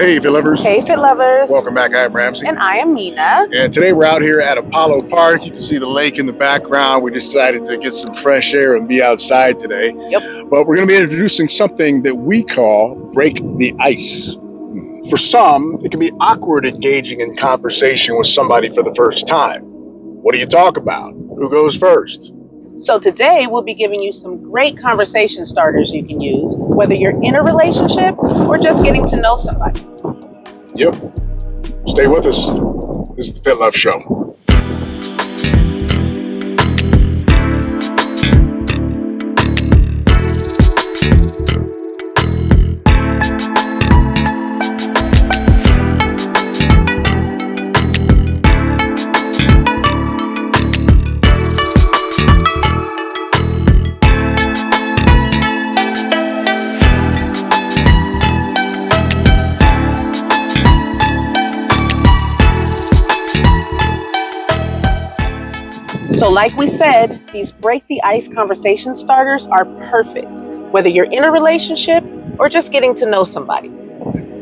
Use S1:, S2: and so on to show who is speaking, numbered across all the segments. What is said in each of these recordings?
S1: Hey, FitLovers.
S2: Hey, FitLovers.
S1: Welcome back. I'm Ramsey.
S2: And I am Nina.
S1: And today we're out here at Apollo Park. You can see the lake in the background. We decided to get some fresh air and be outside today.
S2: Yep.
S1: But we're going to be introducing something that we call break the ice. For some, it can be awkward engaging in conversation with somebody for the first time. What do you talk about? Who goes first?
S2: So today we'll be giving you some great conversation starters you can use, whether you're in a relationship or just getting to know somebody.
S1: Yep. Stay with us. This is the FitLove Show.
S2: So like we said, these break the ice conversation starters are perfect, whether you're in a relationship or just getting to know somebody.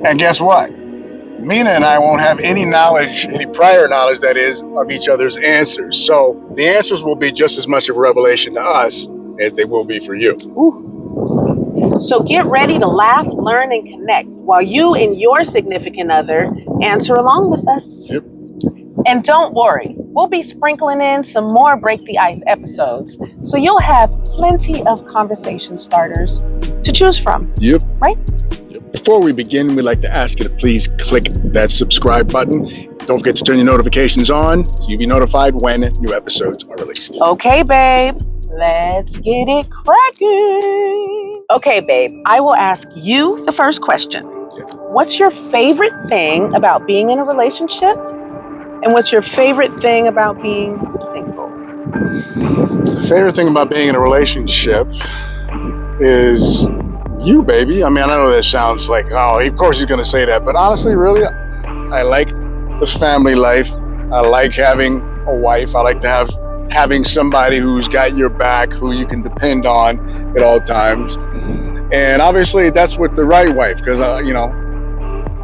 S1: And guess what? Mina and I won't have any knowledge, any prior knowledge, that is, of each other's answers. So the answers will be just as much of a revelation to us as they will be for you.
S2: Ooh. So get ready to laugh, learn, and connect while you and your significant other answer along with us.
S1: Yep.
S2: And don't worry, we'll be sprinkling in some more Break the Ice episodes, so you'll have plenty of conversation starters to choose from.
S1: Yep.
S2: Right?
S1: Yep. Before we begin, we'd like to ask you to please click that subscribe button. Don't forget to turn your notifications on so you'll be notified when new episodes are released.
S2: Okay, babe. Let's get it cracking. Okay, babe. I will ask you the first question. What's your favorite thing about being in a relationship? And what's your favorite thing about being single?
S1: Favorite thing about being in a relationship is you, baby. I mean, I know that sounds like, oh, of course you're going to say that. But honestly, really, I like the family life. I like having a wife. I like to having somebody who's got your back, who you can depend on at all times. And obviously, that's with the right wife, because,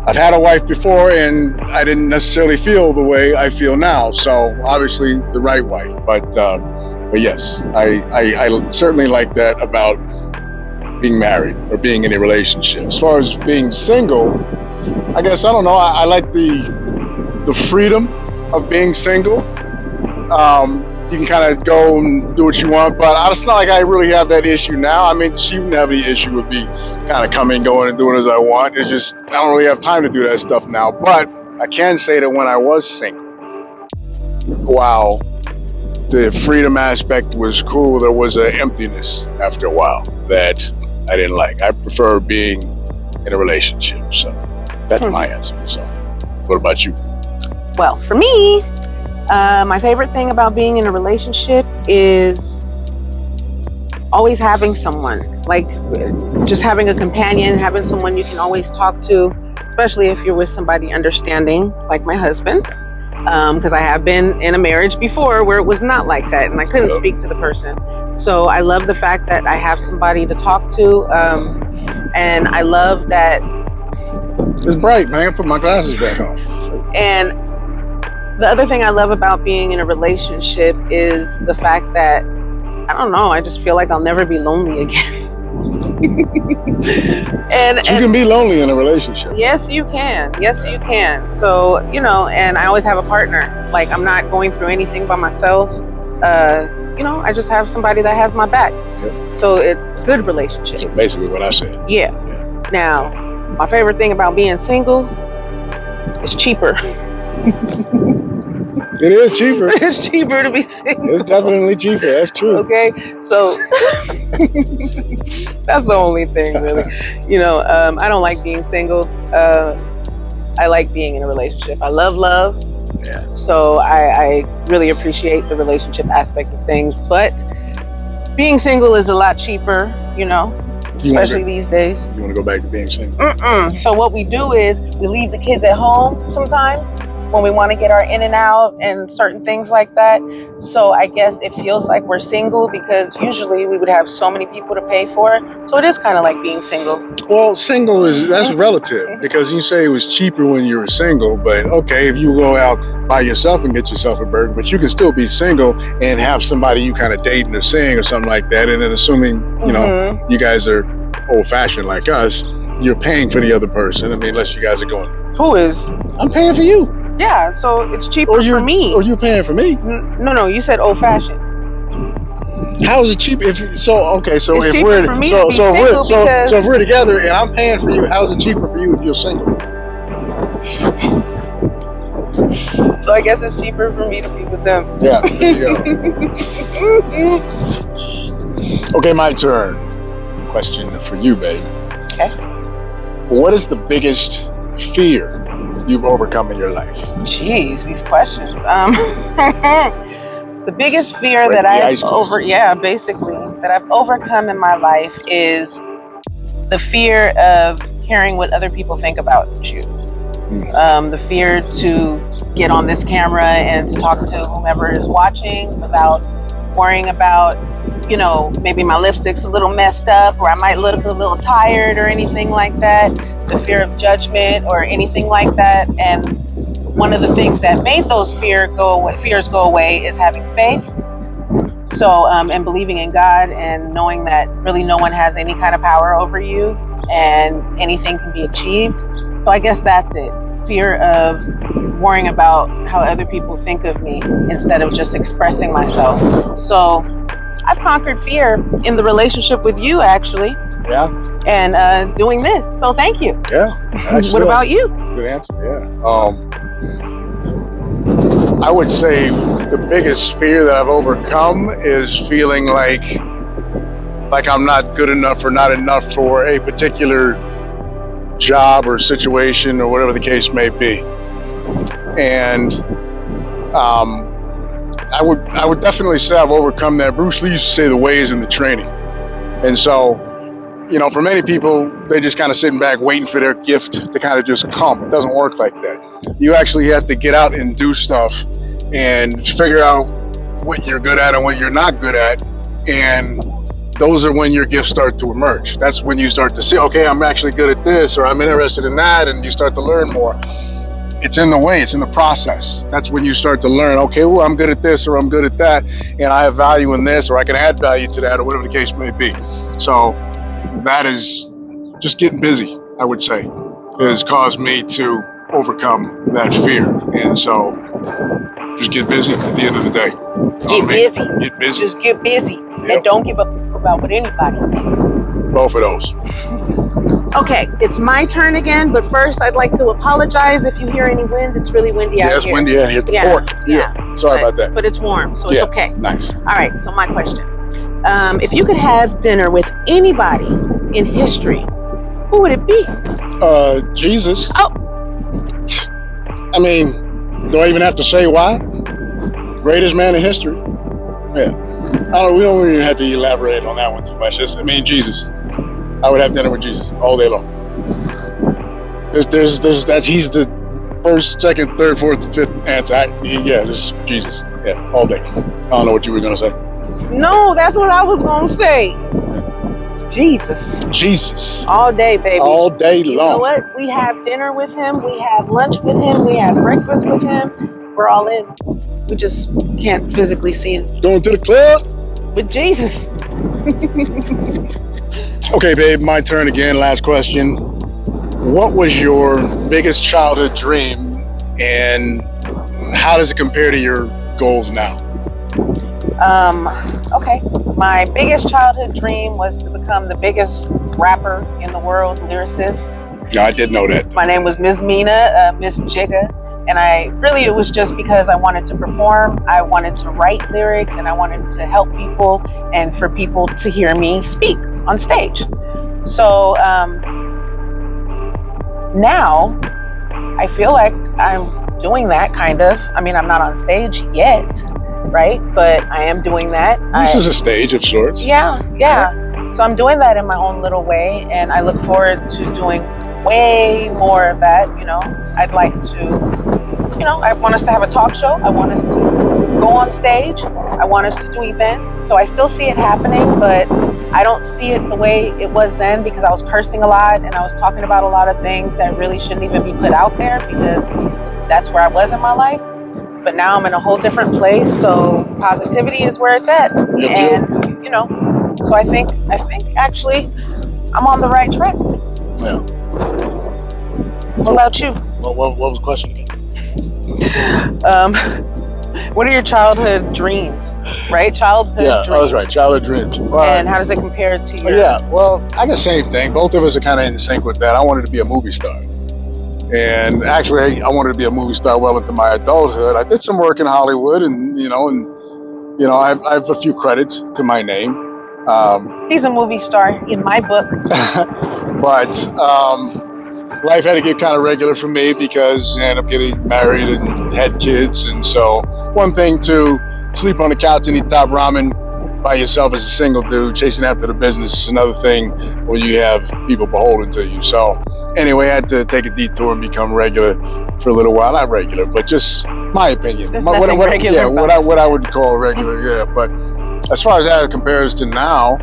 S1: I've had a wife before and I didn't necessarily feel the way I feel now. So obviously the right wife, but yes, I certainly like that about being married or being in a relationship. As far as being single, I guess, I don't know. I like the freedom of being single. You can kind of go and do what you want, but it's not like I really have that issue now. I mean, she wouldn't have any issue with me kind of coming, going, and doing as I want. It's just, I don't really have time to do that stuff now. But I can say that when I was single, while the freedom aspect was cool, there was an emptiness after a while that I didn't like. I prefer being in a relationship. So that's my answer. So what about you?
S2: Well, for me, my favorite thing about being in a relationship is always having someone, like just having a companion, having someone you can always talk to, especially if you're with somebody understanding, like my husband, because I have been in a marriage before where it was not like that and I couldn't speak to the person. So I love the fact that I have somebody to talk to, and I love that.
S1: It's bright, man. I put my glasses back on.
S2: And the other thing I love about being in a relationship is the fact that, I don't know, I just feel like I'll never be lonely again. and
S1: you can be lonely in a relationship.
S2: Yes, you can. Yes, you can. So, and I always have a partner. Like, I'm not going through anything by myself. I just have somebody that has my back. Yep. So it's a good relationship.
S1: So basically what I said.
S2: Yeah. Now, my favorite thing about being single is cheaper.
S1: It is cheaper.
S2: It's cheaper to be single.
S1: It's definitely cheaper. That's true.
S2: Okay, so that's the only thing, really. I don't like being single. I like being in a relationship. I love.
S1: Yeah.
S2: So I really appreciate the relationship aspect of things. But being single is a lot cheaper, especially these days.
S1: You want to go back to being single?
S2: So what we do is we leave the kids at home sometimes, when we want to get our in and out and certain things like that. So I guess it feels like we're single because usually we would have so many people to pay for. So it is kind of like being single.
S1: Well, single that's relative because you say it was cheaper when you were single, but okay, if you go out by yourself and get yourself a burger, but you can still be single and have somebody you kind of dating or seeing or something like that, and then assuming you know you guys are old-fashioned like us, you're paying for the other person. I mean, unless you guys are going,
S2: who is?
S1: I'm paying for you.
S2: Yeah, so it's cheaper for me.
S1: Or you're paying for me.
S2: No, you said old-fashioned.
S1: How is it cheap? If
S2: it's cheaper for me to be single because
S1: if we're together and I'm paying for you, how is it cheaper for you if you're single?
S2: So I guess it's cheaper for me to be with them.
S1: Yeah, there you go. Okay, my turn. Question for you, babe.
S2: Okay.
S1: What is the biggest fear you've overcome in your life?
S2: Jeez, these questions. The biggest fear that I've overcome in my life is the fear of caring what other people think about you. The fear to get on this camera and to talk to whomever is watching without worrying about, you know, maybe my lipstick's a little messed up or I might look a little tired or anything like that. The fear of judgment or anything like that. And one of the things that made those fears go away is having faith. So, and believing in God and knowing that really no one has any kind of power over you and anything can be achieved. So I guess that's it. Fear of worrying about how other people think of me instead of just expressing myself. So I've conquered fear in the relationship with you, actually.
S1: Yeah.
S2: And doing this. So thank you.
S1: Yeah. Actually,
S2: what about you?
S1: Good answer. Yeah. I would say the biggest fear that I've overcome is feeling like I'm not good enough or not enough for a particular job or situation or whatever the case may be. And I would definitely say I've overcome that. Bruce Lee used to say the way is in the training. And so, you know, for many people, they're just kind of sitting back waiting for their gift to kind of just come. It doesn't work like that. You actually have to get out and do stuff and figure out what you're good at and what you're not good at. And those are when your gifts start to emerge. That's when you start to see, okay, I'm actually good at this, or I'm interested in that, and you start to learn more. It's in the way, it's in the process. That's when you start to learn, okay, well, I'm good at this, or I'm good at that, and I have value in this, or I can add value to that, or whatever the case may be. So that is just getting busy, I would say, has caused me to overcome that fear. And so just get busy at the end of the day.
S2: Get busy.
S1: Get busy.
S2: Just get busy. Yep. And don't give up about what anybody thinks.
S1: Both of those.
S2: Okay, it's my turn again, but first I'd like to apologize if you hear any wind. It's really windy out here.
S1: Yeah, it's windy out here. The pork. Yeah. Sorry about that.
S2: But it's warm, so it's okay.
S1: Nice.
S2: All right, so my question. If you could have dinner with anybody in history, who would it be?
S1: Jesus.
S2: Oh.
S1: I mean, do I even have to say why? Greatest man in history. Yeah. We don't even have to elaborate on that one too much. Jesus. I would have dinner with Jesus all day long. He's the first, second, third, fourth, fifth answer. Just Jesus. Yeah, all day. I don't know what you were gonna say.
S2: No, that's what I was gonna say. Jesus.
S1: All
S2: day, baby.
S1: All day long.
S2: You know what? We have dinner with him. We have lunch with him. We have breakfast with him. We're all in. We just can't physically see him.
S1: Going to the club?
S2: With Jesus.
S1: Okay, babe, my turn again. Last question. What was your biggest childhood dream and how does it compare to your goals now?
S2: Okay. My biggest childhood dream was to become the biggest rapper in the world, lyricist.
S1: Yeah, I did know that.
S2: My name was Miss Mina, Miss Jigga. And it was just because I wanted to perform, I wanted to write lyrics, and I wanted to help people and for people to hear me speak on stage. So now I feel like I'm doing that kind of. I mean, I'm not on stage yet, right? But I am doing that.
S1: This is a stage of sorts.
S2: Yeah. So I'm doing that in my own little way, and I look forward to doing way more of that. You know, I'd like to you know, I want us to have a talk show. I want us to go on stage. I want us to do events. So I still see it happening, but I don't see it the way it was then, because I was cursing a lot and I was talking about a lot of things that really shouldn't even be put out there, because that's where I was in my life. But now I'm in a whole different place. So positivity is where it's at. And, you know, so I think actually I'm on the right track.
S1: Yeah.
S2: What about you?
S1: What was the question again?
S2: What are your childhood dreams? Right? Childhood dreams.
S1: Yeah, that's right. Childhood dreams.
S2: And how does it compare to your...
S1: Yeah, well, I guess same thing. Both of us are kind of in sync with that. I wanted to be a movie star. And actually, I wanted to be a movie star well into my adulthood. I did some work in Hollywood, and I have a few credits to my name.
S2: He's a movie star in my book.
S1: But life had to get kind of regular for me because I ended up getting married and had kids. And so one thing to sleep on the couch and eat top ramen by yourself as a single dude chasing after the business is another thing when you have people beholden to you. So anyway, I had to take a detour and become regular for a little while. Not regular, but just my opinion.
S2: There's nothing regular about
S1: what I would call regular, yeah. But as far as that compares to now,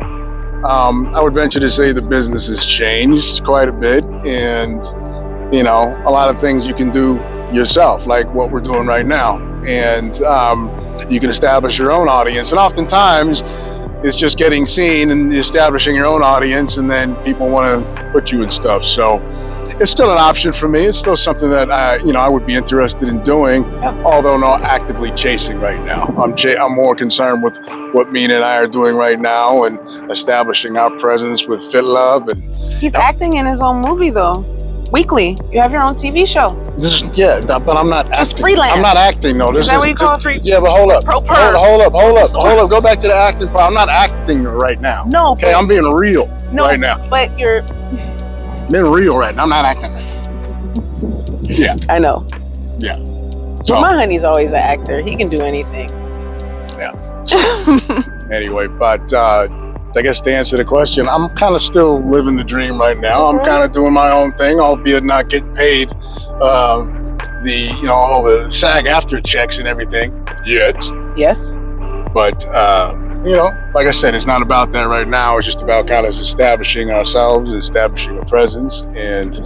S1: I would venture to say the business has changed quite a bit, and a lot of things you can do yourself, like what we're doing right now, and you can establish your own audience. And oftentimes, it's just getting seen and establishing your own audience, and then people want to put you in stuff. So it's still an option for me. It's still something that I would be interested in doing, although not actively chasing right now. I'm more concerned with what Mina and I are doing right now and establishing our presence with FitLove. And
S2: he's acting in his own movie though. Weekly, you have your own TV show.
S1: But I'm not
S2: just
S1: acting.
S2: Freelance.
S1: I'm not acting. No, this
S2: is that what you call it? Free?
S1: Yeah, but hold up.
S2: Hold
S1: up. Go back to the acting part. I'm not acting right now.
S2: No.
S1: Okay, I'm being real right now.
S2: But you're
S1: being real right now. I'm not acting. Yeah.
S2: I know.
S1: Yeah.
S2: So my honey's always an actor. He can do anything.
S1: Yeah. Anyway, but I guess to answer the question, I'm kind of still living the dream right now. I'm kind of doing my own thing, albeit not getting paid all the SAG after checks and everything yet.
S2: Yes.
S1: But like I said, it's not about that right now. It's just about kind of establishing ourselves and establishing a presence and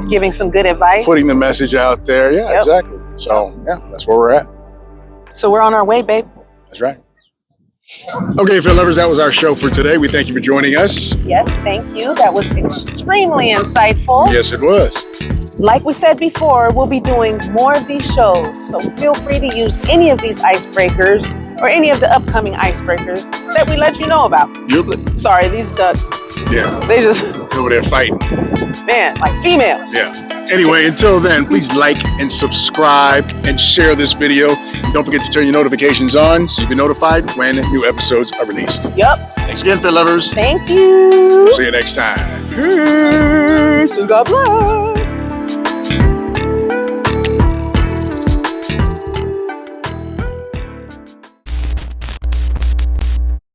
S2: giving some good advice,
S1: putting the message out there. Yeah, yep. Exactly. So yeah, that's where we're at.
S2: So we're on our way, babe.
S1: That's right. Okay, FitLovers, that was our show for today. We thank you for joining us.
S2: Yes, thank you. That was extremely insightful.
S1: Yes, it was.
S2: Like we said before, we'll be doing more of these shows. So feel free to use any of these icebreakers or any of the upcoming icebreakers that we let you know about. Sorry, these ducks.
S1: Yeah.
S2: They just...
S1: over there fighting.
S2: Man, like females.
S1: Yeah. Anyway, until then, please like and subscribe and share this video. And don't forget to turn your notifications on so you can be notified when new episodes are released.
S2: Yep.
S1: Thanks again, FitLovers.
S2: Thank you.
S1: See you next time.
S2: Peace. God bless.